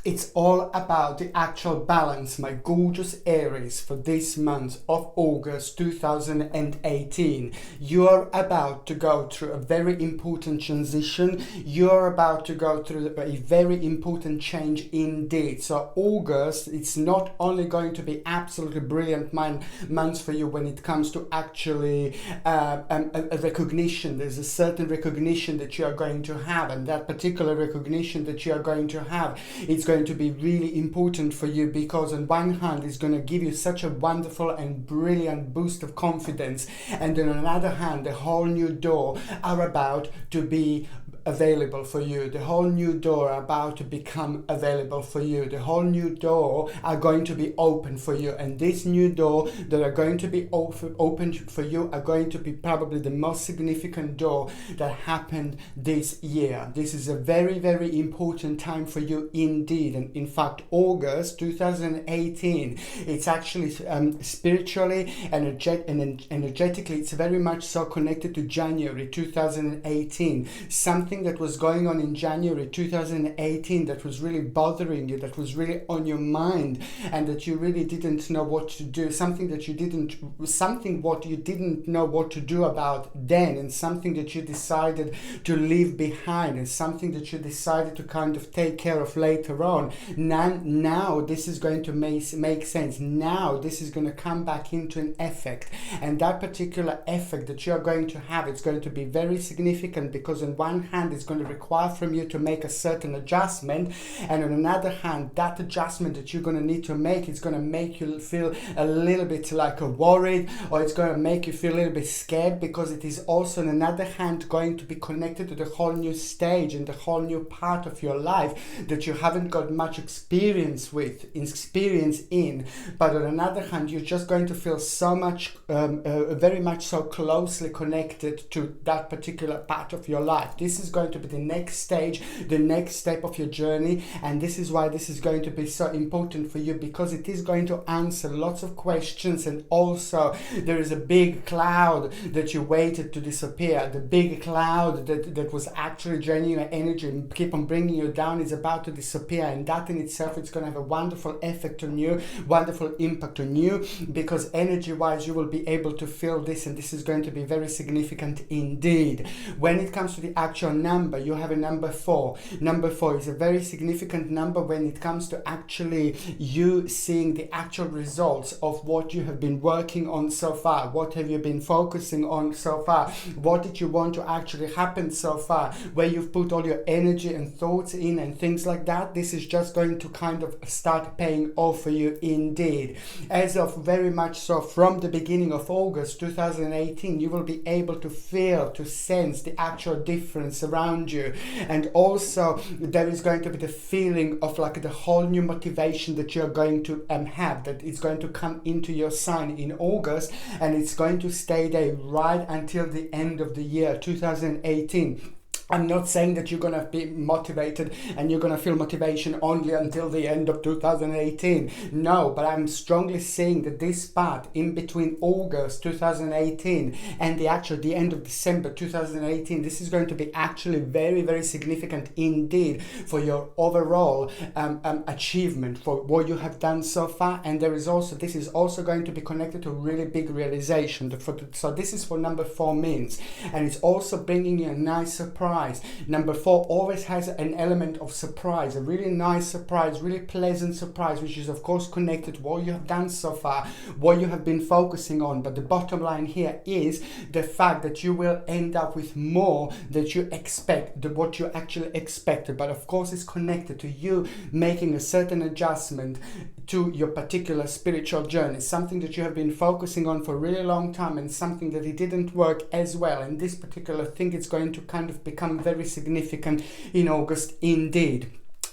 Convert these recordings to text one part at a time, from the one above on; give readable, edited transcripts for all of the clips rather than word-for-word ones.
It's all about the actual balance, my gorgeous Aries, for this month of August 2018. You're about to go through a very important transition. You're about to go through a very important change indeed. So August, it's not only going to be absolutely brilliant month for you when it comes to actually a recognition. There's a certain recognition that you are going to have, and that particular recognition that you are going to have, it's going to be really important for you, because on one hand it's going to give you such a wonderful and brilliant boost of confidence, and then on another hand the whole new door are about to be available for you. The whole new door are about to become available for you. The whole new door are going to be open for you, and this new door that are going to be open for you are going to be probably the most significant door that happened this year. This is a very, very important time for you indeed. And in fact, August 2018, it's actually spiritually and energetically, it's very much so connected to January 2018. Something that was going on in January 2018 that was really bothering you, that was really on your mind, and that you really didn't know what to do, something what you didn't know what to do about then, and something that you decided to leave behind, and something that you decided to kind of take care of later on. Now this is going to make sense. Now this is going to come back into an effect, and that particular effect that you're going to have, it's going to be very significant, because on one hand it's going to require from you to make a certain adjustment, and on another hand that adjustment that you're going to need to make, it's going to make you feel a little bit like worried, or it's going to make you feel a little bit scared, because it is also on another hand going to be connected to the whole new stage and the whole new part of your life that you haven't got much experience in, but on another hand you're just going to feel so much very much so closely connected to that particular part of your life. This is going to be the next stage, the next step of your journey, and this is why this is going to be so important for you, because it is going to answer lots of questions, and also there is a big cloud that you waited to disappear. The big cloud that was actually draining your energy and keep on bringing you down is about to disappear, and that in itself, it's going to have a wonderful effect on you, wonderful impact on you, because energy wise you will be able to feel this, and this is going to be very significant indeed. When it comes to the actual number, you have a number 4. Number 4 is a very significant number when it comes to actually you seeing the actual results of what you have been working on so far. What have you been focusing on so far? What did you want to actually happen so far? Where you've put all your energy and thoughts in and things like that. This is just going to kind of start paying off for you indeed. As of very much so from the beginning of August 2018, you will be able to feel, to sense the actual difference around you, and also there is going to be the feeling of like the whole new motivation that you're going to have, that is going to come into your sign in August, and it's going to stay there right until the end of the year 2018. I'm not saying that you're going to be motivated and you're going to feel motivation only until the end of 2018. No, but I'm strongly saying that this part in between August 2018 and the end of December 2018, this is going to be actually very, very significant indeed for your overall achievement, for what you have done so far. And this is also going to be connected to a really big realization. So this is what number 4 means. And it's also bringing you a nice surprise. Number 4 always has an element of surprise, a really nice surprise, really pleasant surprise, which is of course connected to what you have done so far, what you have been focusing on. But the bottom line here is the fact that you will end up with more that you expect, what you actually expected. But of course it's connected to you making a certain adjustment to your particular spiritual journey, something that you have been focusing on for a really long time, and something that it didn't work as well. And this particular thing is going to kind of become very significant in August indeed.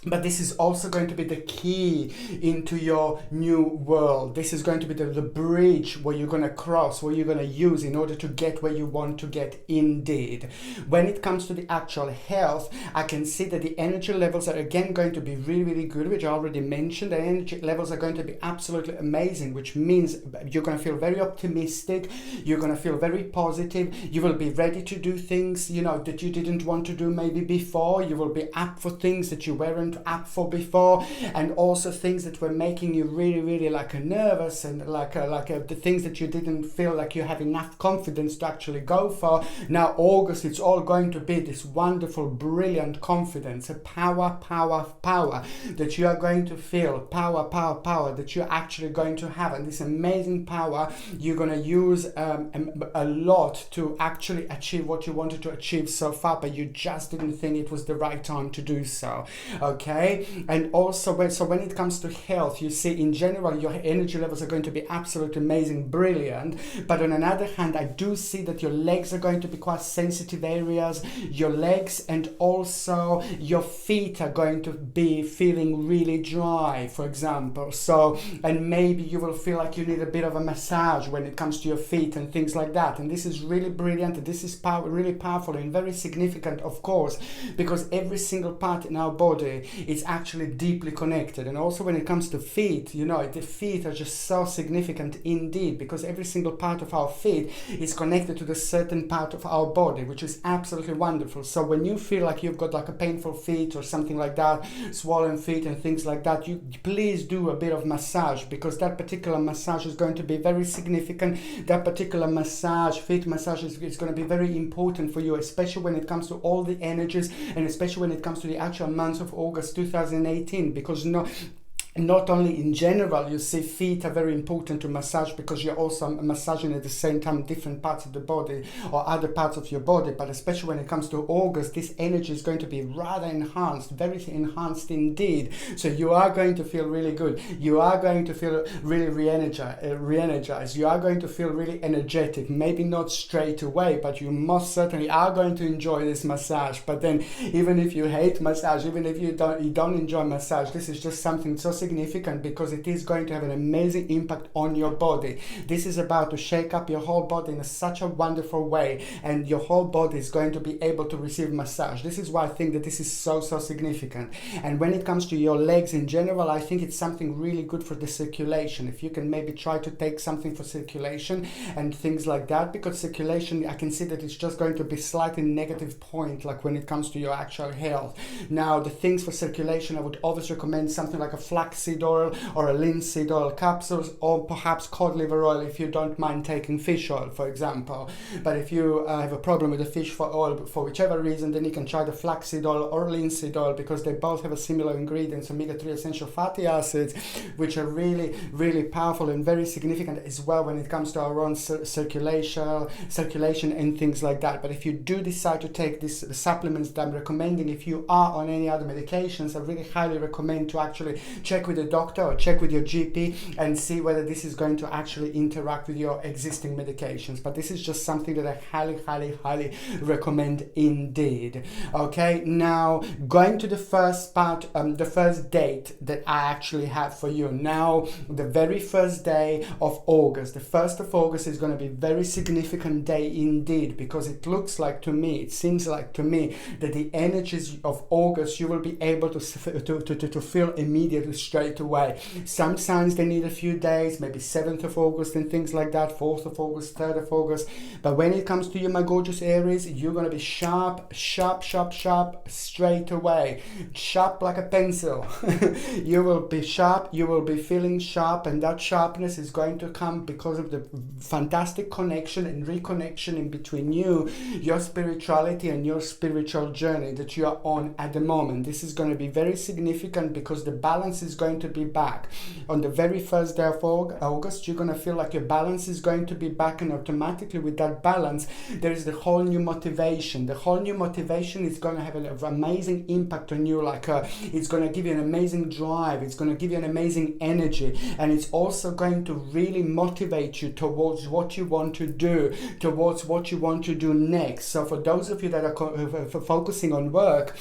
But this is also going to be the key into your new world. This is going to be the bridge where you're going to cross, where you're going to use in order to get where you want to get indeed. When it comes to the actual health, I can see that the energy levels are again going to be really, really good, which I already mentioned. The energy levels are going to be absolutely amazing, which means you're going to feel very optimistic. You're going to feel very positive. You will be ready to do things, that you didn't want to do maybe before. You will be up for things that you weren't put up for before, and also things that were making you really, really like nervous, and the things that you didn't feel like you have enough confidence to actually go for. Now August, it's all going to be this wonderful, brilliant confidence, a power that you are going to feel, power that you're actually going to have, and this amazing power you're going to use a lot to actually achieve what you wanted to achieve so far, but you just didn't think it was the right time to do so. Okay, and also when it comes to health, you see in general your energy levels are going to be absolutely amazing, brilliant, but on another hand I do see that your legs are going to be quite sensitive areas, your legs and also your feet are going to be feeling really dry, for example. So, and maybe you will feel like you need a bit of a massage when it comes to your feet and things like that, and this is really brilliant. This is really powerful and very significant, of course, because every single part in our body is actually deeply connected. And also when it comes to feet, you know, the feet are just so significant indeed, because every single part of our feet is connected to the certain part of our body, which is absolutely wonderful. So when you feel like you've got like a painful feet or something like that, swollen feet and things like that, you please do a bit of massage, because that particular massage is going to be very significant. That particular massage, feet massage, is going to be very important for you, especially when it comes to all the energies, and especially when it comes to the actual month of August 2018, because not only in general, you see feet are very important to massage, because you're also massaging at the same time different parts of the body or other parts of your body, but especially when it comes to August, this energy is going to be rather enhanced, very enhanced indeed. So you are going to feel really good. You are going to feel really re-energized. You are going to feel really energetic, maybe not straight away, but you most certainly are going to enjoy this massage. But then even if you hate massage, even if you don't enjoy massage, this is just something so significant, because it is going to have an amazing impact on your body. This is about to shake up your whole body in such a wonderful way, and your whole body is going to be able to receive massage. This is why I think that this is so significant. And when it comes to your legs in general, I think it's something really good for the circulation. If you can maybe try to take something for circulation and things like that, because circulation, I can see that it's just going to be slightly negative point, like when it comes to your actual health. Now the things for circulation, I would always recommend something like a flaxseed oil or a linseed oil capsules, or perhaps cod liver oil if you don't mind taking fish oil, for example. But if you have a problem with the fish oil for whichever reason, then you can try the flaxseed oil or linseed oil, because they both have a similar ingredients, omega-3 essential fatty acids, which are really powerful and very significant as well when it comes to our own circulation and things like that. But if you do decide to take these supplements that I'm recommending, if you are on any other medications, I really highly recommend to actually check with a doctor or check with your GP and see whether this is going to actually interact with your existing medications. But this is just something that I highly recommend indeed. Okay, now going to the first part, the first date that I actually have for you. Now, the very first day of August, the 1st of August is going to be a very significant day indeed, because it looks like to me, it seems like to me that the energies of August you will be able to feel immediately, straight away. Some signs they need a few days, maybe 7th of August and things like that, 4th of August, 3rd of August. But when it comes to you, my gorgeous Aries, you're going to be sharp, straight away. Sharp like a pencil. You will be sharp, you will be feeling sharp, and that sharpness is going to come because of the fantastic connection and reconnection in between you, your spirituality and your spiritual journey that you are on at the moment. This is going to be very significant, because the balance is going to be back. On the very first day of August, you're going to feel like your balance is going to be back, and automatically with that balance, there is the whole new motivation. The whole new motivation is going to have an amazing impact on you, like it's going to give you an amazing drive, it's going to give you an amazing energy, and it's also going to really motivate you towards what you want to do, towards what you want to do next. So for those of you that are focusing on work,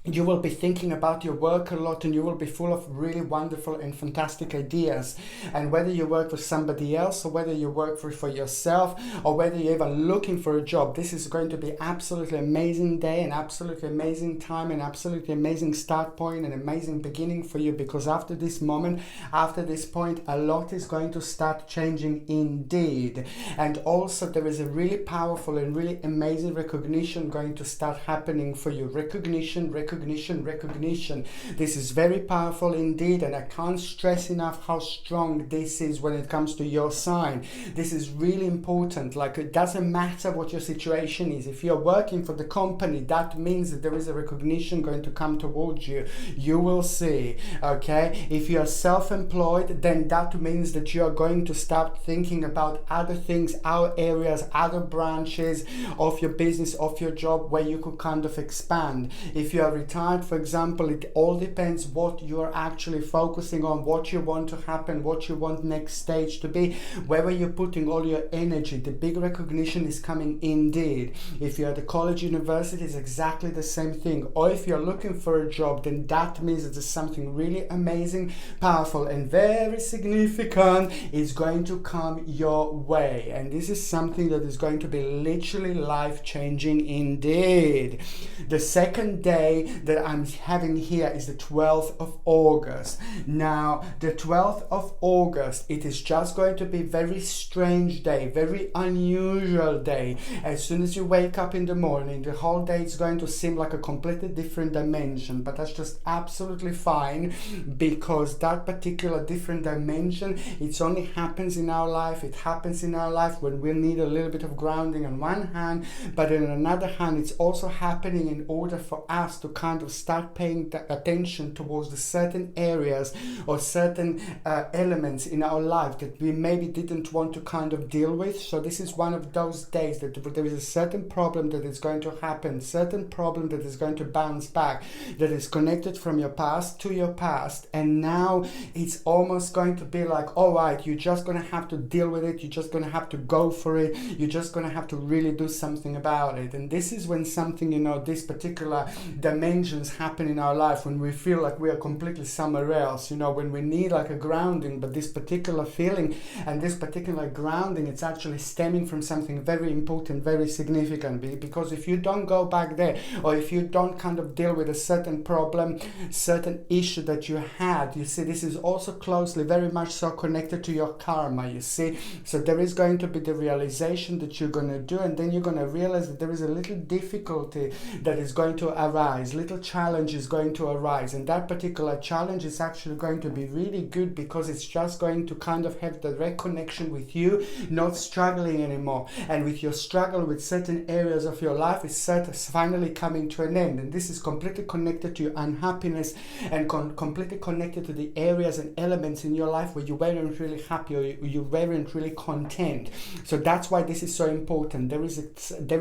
you will be thinking about your work a lot, and you will be full of really wonderful and fantastic ideas. And whether you work for somebody else, or whether you work for yourself, or whether you're even looking for a job, this is going to be absolutely amazing day, and absolutely amazing time, and absolutely amazing start point, and amazing beginning for you, because after this moment, after this point, a lot is going to start changing indeed. And also there is a really powerful and really amazing recognition going to start happening for you. Recognition recognition. This is very powerful indeed, and I can't stress enough how strong this is when it comes to your sign. This is really important. Like, it doesn't matter what your situation is. If you're working for the company, that means that there is a recognition going to come towards you. You will see, okay? If you're self-employed, then that means that you're going to start thinking about other things, other areas, other branches of your business, of your job, where you could kind of expand. If you are retired, for example, it all depends what you're actually focusing on, what you want to happen, what you want next stage to be, where you're putting all your energy. The big recognition is coming indeed. If you're at the college, university, it's exactly the same thing. Or if you're looking for a job, then that means that there's something really amazing, powerful, and very significant is going to come your way. And this is something that is going to be literally life-changing indeed. The second day that I'm having here is the 12th of August. Now, the 12th of August, it is just going to be very strange day, very unusual day. As soon as you wake up in the morning, the whole day is going to seem like a completely different dimension, but that's just absolutely fine, because that particular different dimension, it only happens in our life. It happens in our life when we need a little bit of grounding on one hand, but on another hand, it's also happening in order for us to kind of start paying attention towards the certain areas or certain elements in our life that we maybe didn't want to kind of deal with. So this is one of those days that there is a certain problem that is going to happen, certain problem that is going to bounce back, that is connected from your past to your past, and now it's almost going to be like, all right, you're just going to have to deal with it, you're just going to have to go for it, you're just going to have to really do something about it. And this is when something, you know, this particular dimensions happen in our life, when we feel like we are completely somewhere else, you know, when we need like a grounding, but this particular feeling and this particular grounding, it's actually stemming from something very important, very significant. Because if you don't go back there, or if you don't kind of deal with a certain problem, certain issue that you had, you see, this is also closely, very much so connected to your karma, you see. So there is going to be the realization that you're going to do, and then you're going to realize that there is a little difficulty that is going to arise, little challenge is going to arise, and that particular challenge is actually going to be really good, because it's just going to kind of have direct connection with you not struggling anymore, and with your struggle with certain areas of your life is finally coming to an end. And this is completely connected to your unhappiness, and completely connected to the areas and elements in your life where you weren't really happy, or you weren't really content. So that's why this is so important. There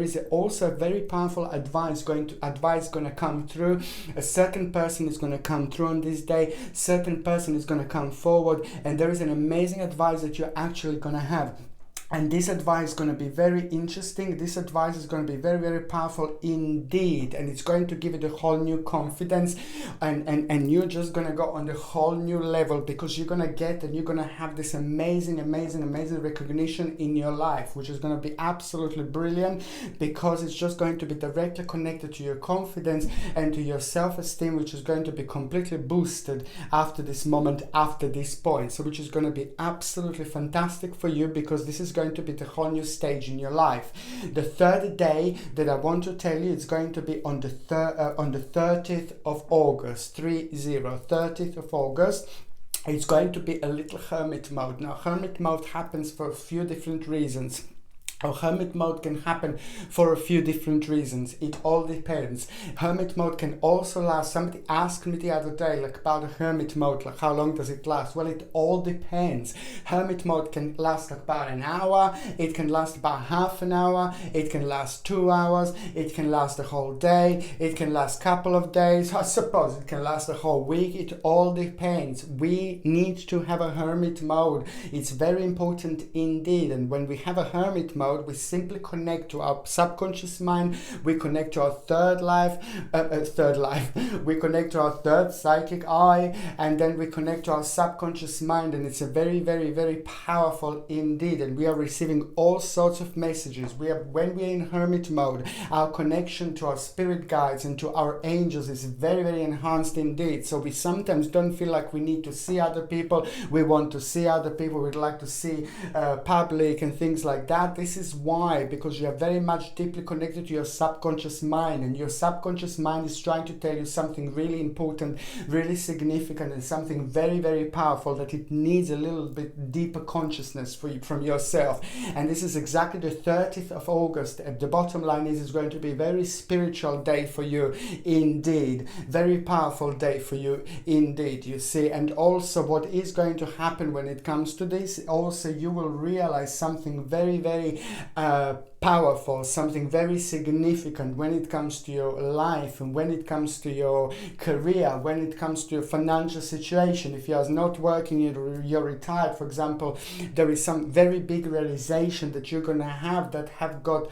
is also a very powerful advice going to come through. A certain person is going to come through on this day, certain person is going to come forward, and there is an amazing advice that you're actually going to have. And this advice is going to be very interesting. This advice is going to be very, very powerful indeed. And it's going to give you the whole new confidence. And you're just going to go on the whole new level, because you're going to get and you're going to have this amazing, amazing, amazing recognition in your life, which is going to be absolutely brilliant, because it's just going to be directly connected to your confidence and to your self-esteem, which is going to be completely boosted after this moment, after this point. So which is going to be absolutely fantastic for you, because this is going to be the whole new stage in your life. The third day that I want to tell you, it's going to be on the 30th of August, 30th of August. It's going to be a little hermit mode. Now, hermit mode happens for a few different reasons. Or hermit mode can happen for a few different reasons. It all depends. Hermit mode can also last. Somebody asked me the other day, like, about a hermit mode, like, how long does it last? Well, it all depends. Hermit mode can last like about an hour. It can last about half an hour. It can last 2 hours. It can last a whole day. It can last a couple of days. I suppose it can last a whole week. It all depends. We need to have a hermit mode. It's very important indeed. And when we have a hermit mode, we simply connect to our subconscious mind, we connect to our third life, we connect to our third psychic eye, and then we connect to our subconscious mind, and it's a very, very, very powerful indeed. And we are receiving all sorts of messages. When we're in hermit mode, our connection to our spirit guides and to our angels is very, very enhanced indeed. So we sometimes don't feel like we need to see other people. We want to see other people. We'd like to see public and things like that. This this is why, because you are very much deeply connected to your subconscious mind, and your subconscious mind is trying to tell you something really important, really significant, and something very, very powerful, that it needs a little bit deeper consciousness from yourself. And this is exactly the 30th of August. The bottom line is, it's going to be a very spiritual day for you indeed, very powerful day for you indeed, you see. And also what is going to happen when it comes to this, also you will realize something very, very powerful, something very significant when it comes to your life, and when it comes to your career, when it comes to your financial situation. If you are not working, you're retired, for example, there is some very big realization that you're going to have, that have got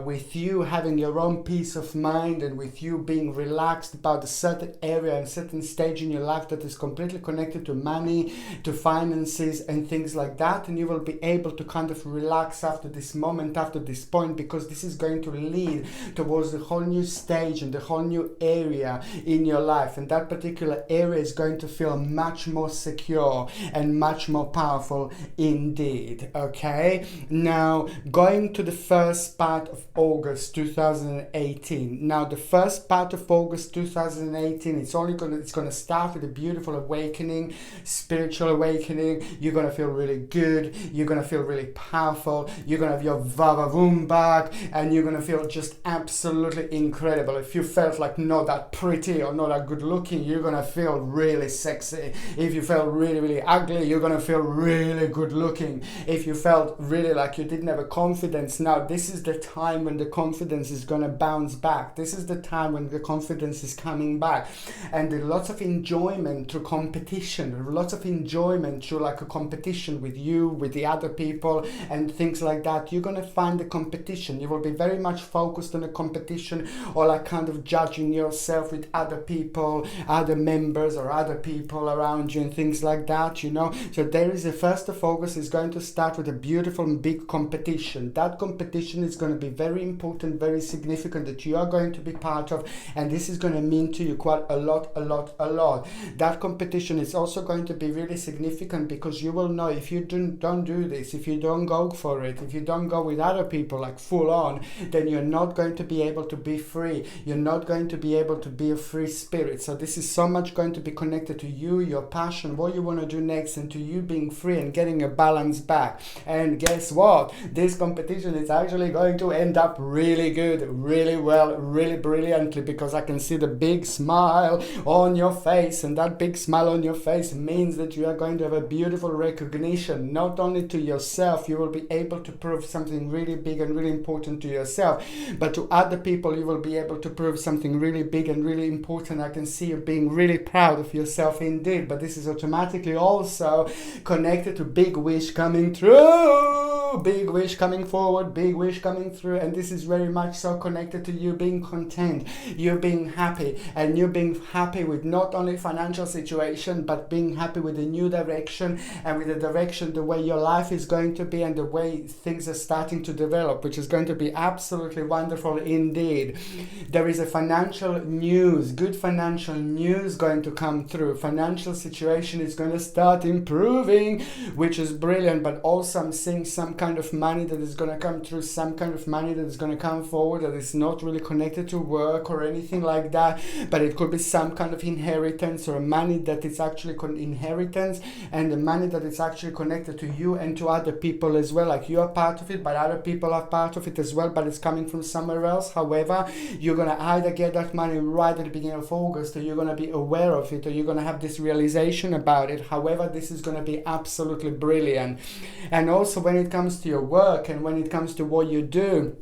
with you having your own peace of mind, and with you being relaxed about a certain area and certain stage in your life that is completely connected to money, to finances and things like that. And you will be able to kind of relax after this moment, after this point, because this is going to lead towards the whole new stage and the whole new area in your life, and that particular area is going to feel much more secure and much more powerful indeed. Okay, now going to the first part of August 2018. Now the first part of August 2018, it's going to start with a beautiful awakening, spiritual awakening. You're going to feel really good, you're going to feel really powerful, you're going to have your vavavoom back, and you're going to feel just absolutely incredible. If you felt like not that pretty or not that good looking, you're going to feel really sexy. If you felt really, really ugly, you're going to feel really good looking. If you felt really like you didn't have a confidence, now this is the time when the confidence is going to bounce back. This is the time when the confidence is coming back, and there's lots of enjoyment through competition, lots of enjoyment through like a competition with you, with the other people and things like that. You're going to find the competition. You will be very much focused on the competition, or like kind of judging yourself with other people, other members or other people around you and things like that, you know. So there is a 1st of August is going to start with a beautiful and big competition. That competition is going to be very important, very significant, that you are going to be part of, and this is going to mean to you quite a lot. That competition is also going to be really significant, because you will know, if you don't do this, if you don't go for it, if you don't go with other people like full on, then you're not going to be able to be free. You're not going to be able to be a free spirit. So this is so much going to be connected to you, your passion, what you want to do next, and to you being free and getting a balance back. And guess what? This competition is actually going to end up really good, really well, really brilliantly, because I can see the big smile on your face, and that big smile on your face means that you are going to have a beautiful recognition, not only to yourself. You will be able to prove something really big and really important to yourself, but to other people you will be able to prove something really big and really important. I can see you being really proud of yourself indeed, but this is automatically also connected to big wish coming through, big wish coming forward, big wish coming through. And this is very much so connected to you being content, you being happy, and you being happy with not only financial situation, but being happy with the new direction, and with the direction, the way your life is going to be, and the way things are starting to develop, which is going to be absolutely wonderful indeed. There is a financial news, good financial news going to come through. Financial situation is going to start improving, which is brilliant. But also I'm seeing some kind of money that is going to come through, some kind of money that is going to come forward, that is not really connected to work or anything like that, but it could be some kind of inheritance, or money that is actually inheritance, and the money that is actually connected to you and to other people as well. Like you are part of it, but other people are part of it as well, but it's coming from somewhere else. However, you're going to either get that money right at the beginning of August, or you're going to be aware of it, or you're going to have this realization about it. However, this is going to be absolutely brilliant. And also when it comes to your work, and when it comes to what you do,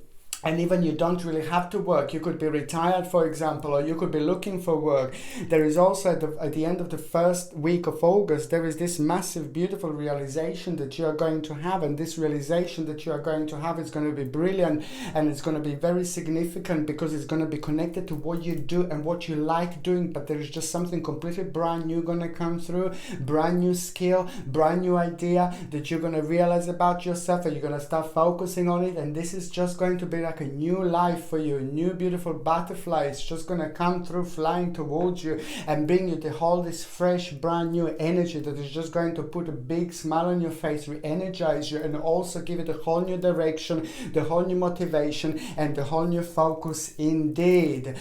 and even you don't really have to work, you could be retired, for example, or you could be looking for work. There is also at the end of the 1st week of August, there is this massive, beautiful realization that you are going to have, and this realization that you are going to have is going to be brilliant, and it's going to be very significant, because it's going to be connected to what you do and what you like doing. But there is just something completely brand new going to come through, brand new skill, brand new idea that you're going to realize about yourself, and you're going to start focusing on it. And this is just going to be like a new life for you, a new beautiful butterfly. It's just going to come through flying towards you and bring you to hold this fresh, brand new energy that is just going to put a big smile on your face, re-energize you, and also give it a whole new direction, the whole new motivation, and the whole new focus indeed.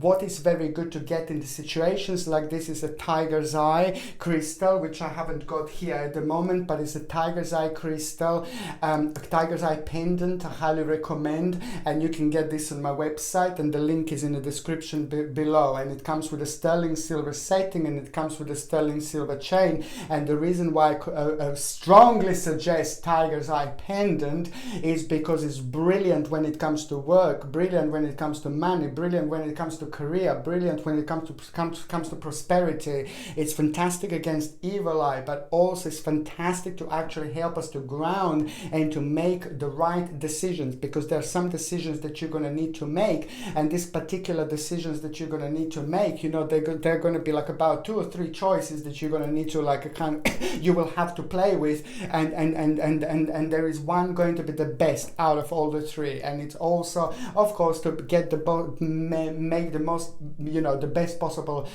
What is very good to get in the situations like this is a tiger's eye crystal, which I haven't got here at the moment, but it's a tiger's eye crystal, a tiger's eye pendant. I highly recommend, and you can get this on my website, and the link is in the description below. And it comes with a sterling silver setting, and it comes with a sterling silver chain. And the reason why I strongly suggest tiger's eye pendant is because it's brilliant when it comes to work, brilliant when it comes to money, brilliant when it comes to career, brilliant when it comes to prosperity. It's fantastic against evil eye, but also it's fantastic to actually help us to ground and to make the right decisions, because there are some decisions that you're going to need to make, and these particular decisions that you're going to need to make, you know, they're going to be like about 2 or 3 choices that you're going to need to like a kind of you will have to play with, and there is one going to be the best out of all the 3. And it's also, of course, to get make the most, you know, the best possible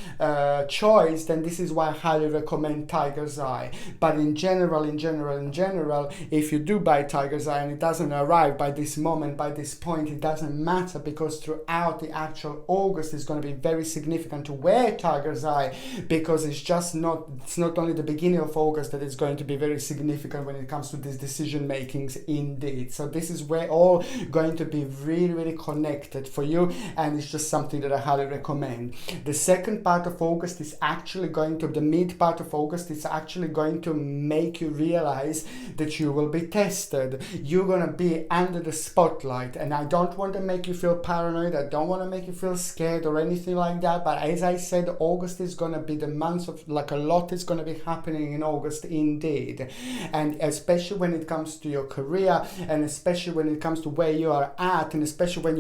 choice. Then this is why I highly recommend tiger's eye. But in general, if you do buy tiger's eye and it doesn't arrive by this moment, by this point, it doesn't matter, because throughout the actual August is going to be very significant to wear tiger's eye, because it's not only the beginning of August that is going to be very significant when it comes to these decision makings indeed. So this is where all going to be really, really connected for you, and it's just something that I highly recommend. The second part of August is actually going to, the mid part of August is actually going to make you realize that you will be tested. You're going to be under the spotlight, and I don't want to make you feel paranoid, I don't want to make you feel scared or anything like that, but as I said, August is going to be the month of, like, a lot is going to be happening in August indeed. And especially when it comes to your career, and especially when it comes to where you are at, and especially when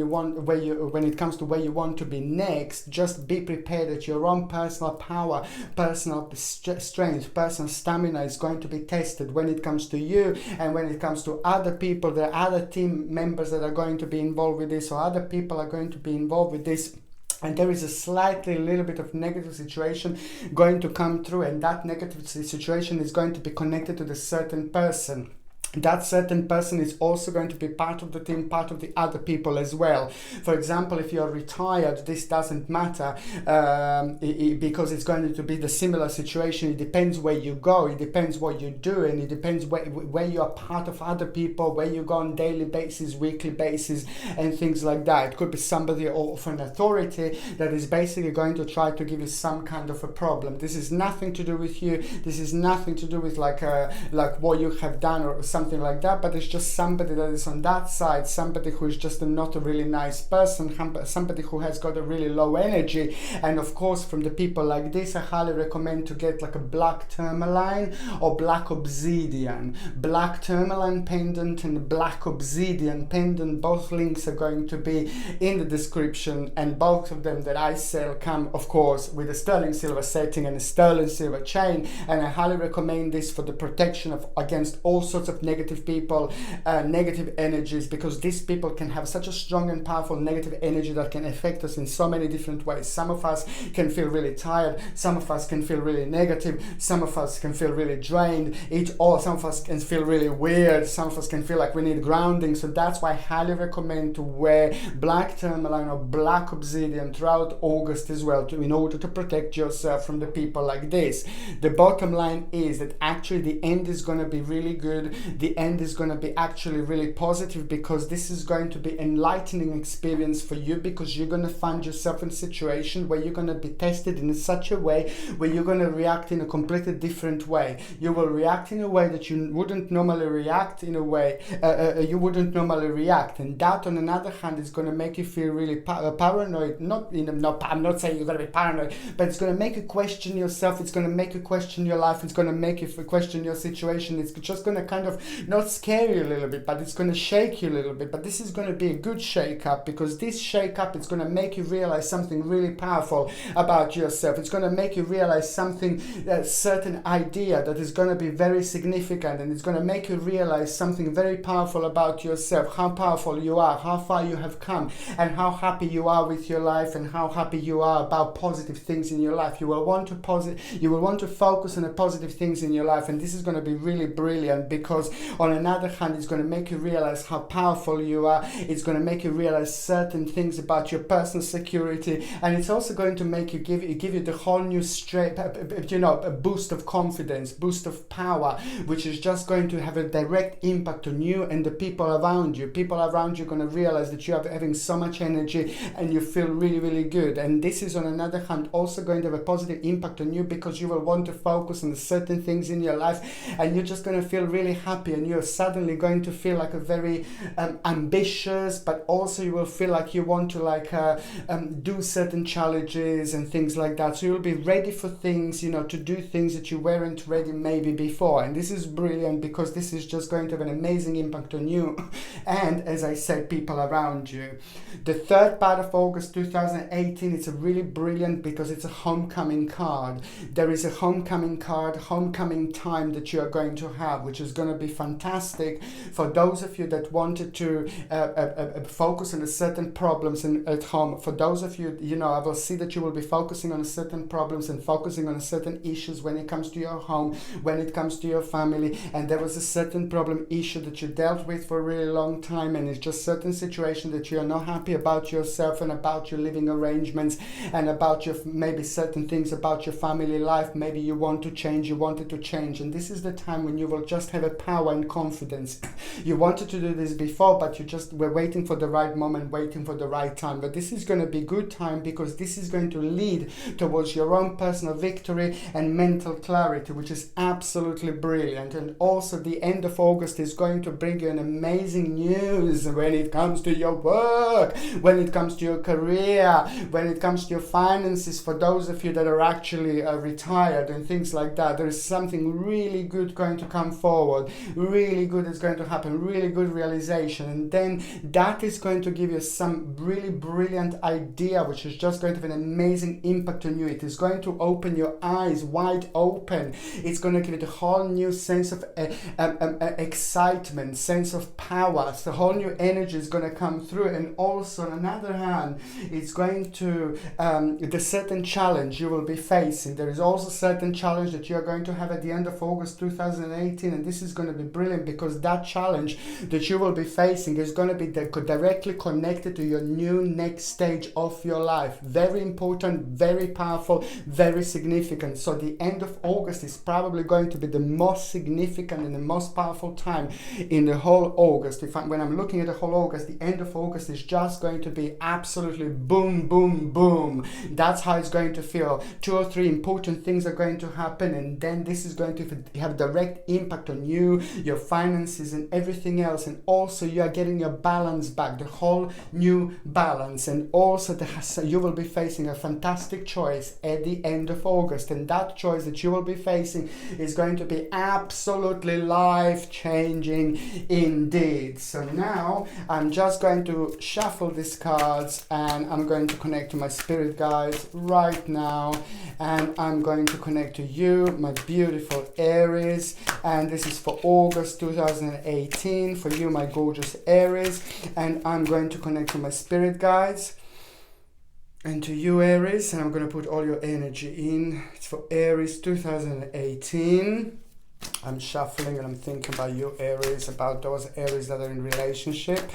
it comes to where you want to be next, just be prepared that your own personal power, personal strength, personal stamina is going to be tested when it comes to you, and when it comes to other people. There are other team members that are going to be involved with this, or other people are going to be involved with this, and there is a little bit of negative situation going to come through, and that negative situation is going to be connected to the certain person. That certain person is also going to be part of the team, part of the other people as well. For example, if you're retired, this doesn't matter because it's going to be the similar situation. It depends where you go, it depends what you do, and it depends where you are part of other people, where you go on daily basis, weekly basis, and things like that. It could be somebody of an authority that is basically going to try to give you some kind of a problem. This is nothing to do with you. This is nothing to do with like what you have done or something like that, but it's just somebody that is on that side, somebody who is just not a really nice person, somebody who has got a really low energy. And of course, from the people like this, I highly recommend to get like a black tourmaline or black obsidian. Black tourmaline pendant and black obsidian pendant, both links are going to be in the description, and both of them that I sell come, of course, with a sterling silver setting and a sterling silver chain. And I highly recommend this for the protection of against all sorts of negative people, negative energies, because these people can have such a strong and powerful negative energy that can affect us in so many different ways. Some of us can feel really tired, some of us can feel really negative, some of us can feel really drained, some of us can feel really weird, some of us can feel like we need grounding. So that's why I highly recommend to wear black tourmaline or black obsidian throughout August as well, in order to protect yourself from the people like this. The bottom line is that actually the end is going to be really good. The end is going to be actually really positive, because this is going to be enlightening experience for you, because you're going to find yourself in a situation where you're going to be tested in such a way where you're going to react in a completely different way. You will react in a way that you wouldn't normally react, and that on another hand is going to make you feel really paranoid. I'm not saying you're going to be paranoid, but it's going to make you question yourself, it's going to make you question your life, it's going to make you question your situation. It's just going to kind of not scare you a little bit, but it's going to shake you a little bit. But this is going to be a good shake up, because this shake up is going to make you realize something really powerful about yourself. It's going to make you realize something, a certain idea that is going to be very significant, and it's going to make you realize something very powerful about yourself, how powerful you are, how far you have come, and how happy you are with your life, and how happy you are about positive things in your life. You will want to focus on the positive things in your life, and this is going to be really brilliant, because on another hand, it's going to make you realize how powerful you are. It's going to make you realize certain things about your personal security, and it's also going to make you give you the whole new a boost of confidence, boost of power, which is just going to have a direct impact on you and the people around you. People around you are going to realize that you are having so much energy and you feel really, really good. And this is on another hand also going to have a positive impact on you, because you will want to focus on certain things in your life, and you're just going to feel really happy, and you're suddenly going to feel like a very ambitious, but also you will feel like you want to do certain challenges and things like that. So you'll be ready for things, to do things that you weren't ready maybe before. And this is brilliant, because this is just going to have an amazing impact on you and, as I said, people around you. The third part of August 2018, it's a really brilliant, because it's a homecoming card. There is a homecoming card, homecoming time that you are going to have, which is going to be fantastic for those of you that wanted to focus on a certain problems at home. For those of you, I will see that you will be focusing on certain problems and focusing on certain issues when it comes to your home, when it comes to your family, and there was a certain problem issue that you dealt with for a really long time, and it's just certain situation that you are not happy about yourself and about your living arrangements and about your maybe certain things about your family life. Maybe you wanted to change, and this is the time when you will just have a power and confidence. You wanted to do this before, but you just were waiting for the right moment, waiting for the right time. But this is going to be good time, because this is going to lead towards your own personal victory and mental clarity, which is absolutely brilliant. And also the end of August is going to bring you an amazing news when it comes to your work, when it comes to your career, when it comes to your finances. For those of you that are actually retired and things like that, there is something really good going to come forward. Really good is going to happen, really good realization, and then that is going to give you some really brilliant idea, which is just going to have an amazing impact on you. It is going to open your eyes wide open. It's going to give you the whole new sense of excitement, sense of power. So the whole new energy is going to come through. And also on another hand, it's going to the certain challenge you will be facing. There is also certain challenge that you are going to have at the end of August 2018, and this is going to be brilliant, because that challenge that you will be facing is going to be directly connected to your new next stage of your life. Very important, very powerful, very significant. So the end of August is probably going to be the most significant and the most powerful time in the whole August. When I'm looking at the whole August, the end of August is just going to be absolutely boom, boom, boom. That's how it's going to feel. 2 or 3 important things are going to happen, and then this is going to have direct impact on you, your finances, and everything else. And also you are getting your balance back, the whole new balance. And also you will be facing a fantastic choice at the end of August, and that choice that you will be facing is going to be absolutely life-changing indeed. So now I'm just going to shuffle these cards, and I'm going to connect to my spirit guides right now, and I'm going to connect to you, my beautiful Aries, and this is for August 2018 for you, my gorgeous Aries. And I'm going to connect to my spirit guides and to you, Aries, and I'm going to put all your energy in. It's for Aries 2018. I'm shuffling and I'm thinking about you, Aries, about those Aries that are in relationship.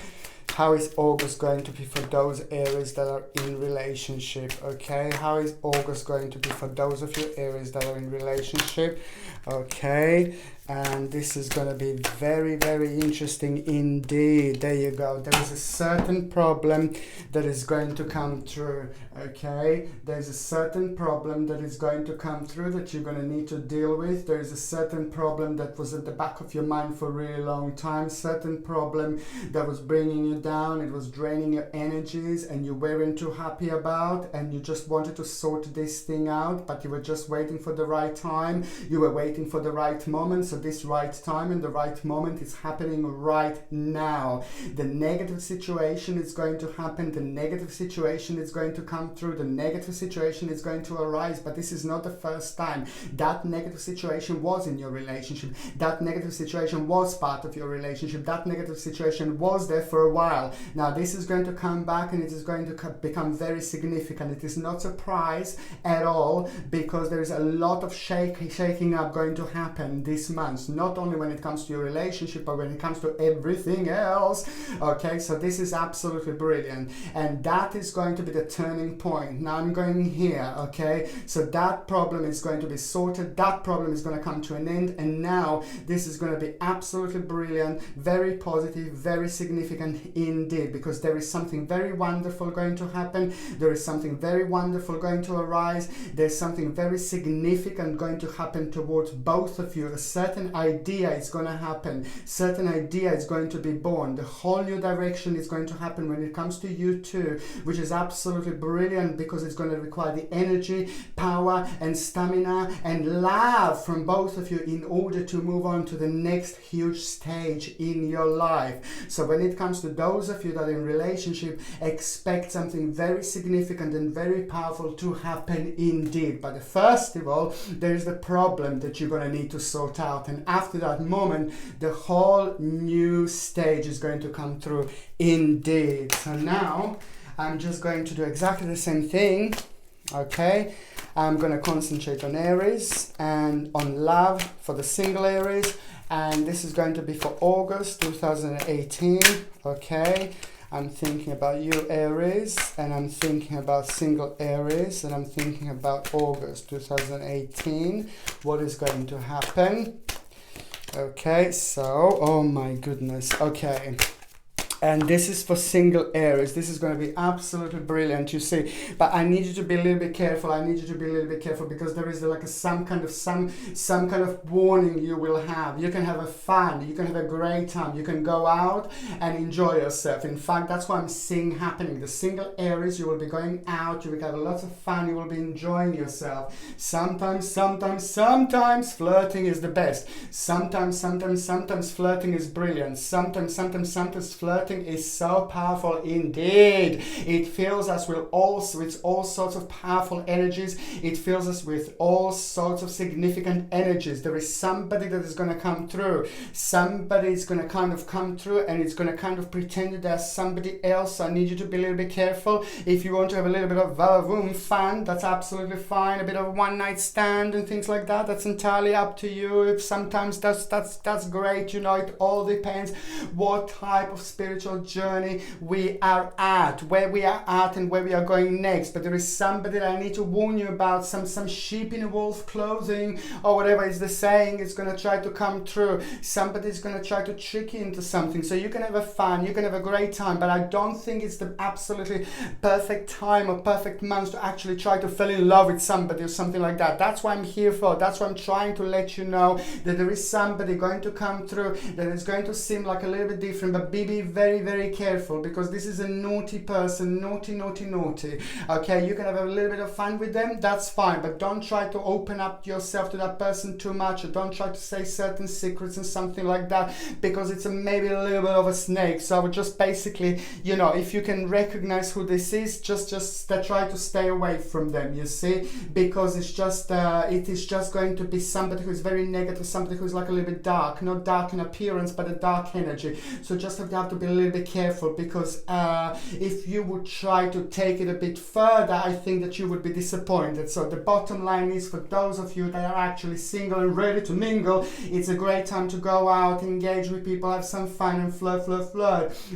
How is August going to be for those Aries that are in relationship? Okay, how is August going to be for those of you Aries that are in relationship? Okay, and this is going to be very, very interesting indeed. There you go. There is a certain problem that is going to come through. Okay, there's a certain problem that is going to come through that you're going to need to deal with. There is a certain problem that was at the back of your mind for a really long time. Certain problem that was bringing you down. It was draining your energies, and you weren't too happy about, and you just wanted to sort this thing out, but you were just waiting for the right time. You were waiting for the right moment. So at this right time and the right moment. It's happening right now. The negative situation is going to happen. The negative situation is going to come through. The negative situation is going to arise, but this is not the first time. That negative situation was in your relationship. That negative situation was part of your relationship. That negative situation was there for a while. Now this is going to come back, and it is going to become very significant. It is not a surprise at all, because there is a lot of shaking up going to happen this month, not only when it comes to your relationship, but when it comes to everything else. Okay, so this is absolutely brilliant, and that is going to be the turning point. Now I'm going here. Okay, so that problem is going to be sorted. That problem is going to come to an end, and now this is going to be absolutely brilliant, very positive, very significant indeed, because there is something very wonderful going to happen. There is something very wonderful going to arise. There's something very significant going to happen towards both of you. A certain idea is going to happen. Certain idea is going to be born. The whole new direction is going to happen when it comes to you two, which is absolutely brilliant, because it's going to require the energy, power and stamina and love from both of you in order to move on to the next huge stage in your life. So when it comes to those of you that are in relationship, expect something very significant and very powerful to happen indeed. But first of all, there's the problem that you're going to need to sort out, and after that moment, the whole new stage is going to come through indeed. So now I'm just going to do exactly the same thing. Okay, I'm going to concentrate on Aries and on love for the single Aries, and this is going to be for August 2018. Okay, I'm thinking about you, Aries, and I'm thinking about single Aries, and I'm thinking about August 2018. What is going to happen? Okay, so, oh my goodness, okay. And this is for single Aries. This is going to be absolutely brilliant, you see. But I need you to be a little bit careful. I need you to be a little bit careful, because there is like some kind of warning you will have. You can have a fun. You can have a great time. You can go out and enjoy yourself. In fact, that's what I'm seeing happening. The single Aries, you will be going out. You will have lots of fun. You will be enjoying yourself. Sometimes flirting is the best. Sometimes flirting is brilliant. Sometimes flirting is so powerful indeed. It fills us with all sorts of powerful energies. It fills us with all sorts of significant energies. There is somebody that is going to come through. Somebody is going to kind of come through, and it's going to kind of pretend that there's somebody else. So I need you to be a little bit careful. If you want to have a little bit of fun, that's absolutely fine. A bit of a one-night stand and things like that, that's entirely up to you. If sometimes that's great. You know, it all depends what type of spiritual journey we are at, where we are at and where we are going next. But there is somebody that I need to warn you about, some sheep in wolf clothing, or whatever is the saying, is going to try to come through. Somebody's going to try to trick you into something. So you can have a fun, you can have a great time, but I don't think it's the absolutely perfect time or perfect month to actually try to fall in love with somebody or something like that. That's what I'm here for. That's what I'm trying to let you know, that there is somebody going to come through that is going to seem like a little bit different, but be very, very careful, because this is a naughty person. Naughty. Okay, you can have a little bit of fun with them, that's fine, but don't try to open up yourself to that person too much, or don't try to say certain secrets and something like that, because it's maybe a little bit of a snake. So I would just basically, you know, if you can recognize who this is, just try to stay away from them, you see, because it's just it is just going to be somebody who is very negative, somebody who is like a little bit dark, not dark in appearance, but a dark energy. So just have to be a little bit careful, because if you would try to take it a bit further, I think that you would be disappointed. So the bottom line is, for those of you that are actually single and ready to mingle, it's a great time to go out, engage with people, have some fun and flirt,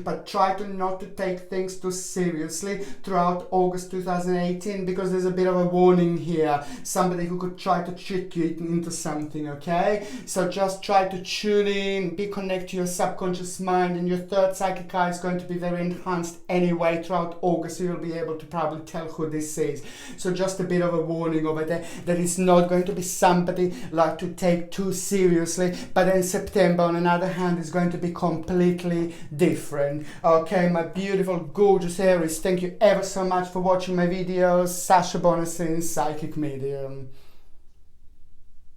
but try to not to take things too seriously throughout August 2018, because there's a bit of a warning here, somebody who could try to trick you into something. Okay, so just try to tune in, be connected to your subconscious mind, and your third psychic eye is going to be very enhanced anyway throughout August, so you'll be able to probably tell who this is. So just a bit of a warning over there, that it's not going to be somebody like to take too seriously, but then September on another hand is going to be completely different. Okay, my beautiful gorgeous Aries, thank you ever so much for watching my videos. Sasha Bonasin, Psychic Medium.